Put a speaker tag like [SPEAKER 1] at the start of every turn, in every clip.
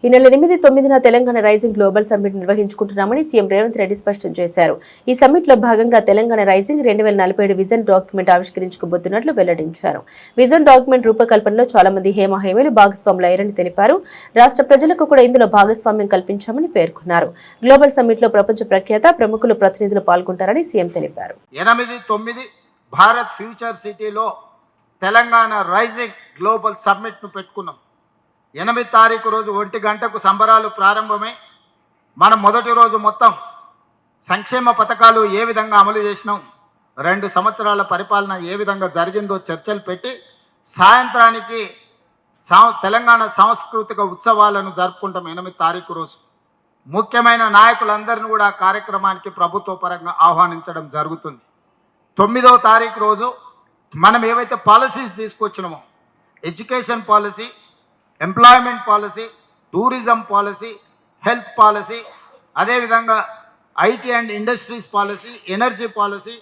[SPEAKER 1] ఈ నెల 8, 9న తెలంగాణ రైజింగ్ గ్లోబల్ సమ్మిట్ నిర్వహించుకుంటున్నామని సీఎం రేవంత్ రెడ్డి స్పష్టం చేశారు. ఈ సమ్మిట్ లో భాగంగా తెలంగాణ రైజింగ్ 2047 విజన్ డాక్యుమెంట్ ఆవిష్కరించుకోబోతున్నట్లు వెల్లడించారు. విజన్ డాక్యుమెంట్ రూపకల్పనలో చాలా మంది హేమహేమీలు భాగస్వాములయ్యారని తెలిపారు. రాష్ట్ర ప్రజలకు కూడా ఇందులో భాగస్వామ్యం కల్పించామని పేర్కొన్నారు. గ్లోబల్ సమ్మిట్ లో ప్రపంచ ప్రఖ్యాత ప్రముఖులు ప్రతినిధులు పాల్గొంటారని సీఎం తెలిపారు.
[SPEAKER 2] 8, 9 భారత్ ఫ్యూచర్ సిటీలో తెలంగాణ రైజింగ్ గ్లోబల్ సమ్మిట్ ను పెట్టుకున్నాం. 8 తారీఖు రోజు 1 గంటకు సంబరాలు ప్రారంభమై మనం మొదటి రోజు మొత్తం సంక్షేమ పథకాలు ఏ విధంగా అమలు చేసినాం, 2 సంవత్సరాల పరిపాలన ఏ విధంగా జరిగిందో చర్చలు పెట్టి సాయంత్రానికి తెలంగాణ సాంస్కృతిక ఉత్సవాలను జరుపుకుంటాం. 8 తారీఖు రోజు ముఖ్యమైన నాయకులందరినీ కూడా కార్యక్రమానికి ప్రభుత్వ పరంగా ఆహ్వానించడం జరుగుతుంది. 9వ తారీఖు రోజు మనం ఏవైతే పాలసీస్ తీసుకొచ్చినామో, education policy, employment policy, tourism policy, health policy, అదేవిధంగా IT and industries policy, energy policy,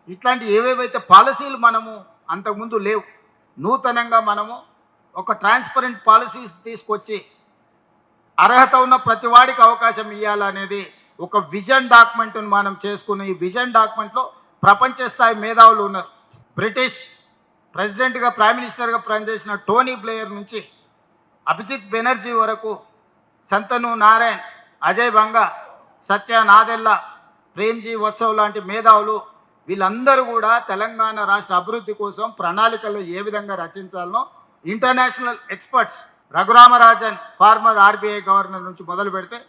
[SPEAKER 2] ఇట్లాంటి ఏవేవైతే పాలసీలు మనము అంతకుముందు లేవు, నూతనంగా మనము ఒక ట్రాన్స్పరెంట్ పాలసీస్ తీసుకొచ్చి అర్హత ఉన్న ప్రతి వాడికి అవకాశం ఇవ్వాలనేది ఒక విజన్ డాక్యుమెంట్ను మనం చేసుకున్న ఈ విజన్ డాక్యుమెంట్లో ప్రపంచ స్థాయి మేధావులు ఉన్నారు. బ్రిటిష్ ప్రెసిడెంట్గా, ప్రైమ్ మినిస్టర్గా పనిచేసిన టోనీ బ్లేయర్ నుంచి అభిజిత్ బెనర్జీ వరకు, సంతను నారాయణ్, అజయ్ బంగా, సత్య నాదెల్లా, ప్రేమ్జీ వత్సవ్ లాంటి మేధావులు వీళ్ళందరూ కూడా తెలంగాణ రాష్ట్ర అభివృద్ధి కోసం ప్రణాళికలు ఏ విధంగా రచించాలనో international experts, Raghuram Rajan former RBI governor నుంచి మొదలు పెడితే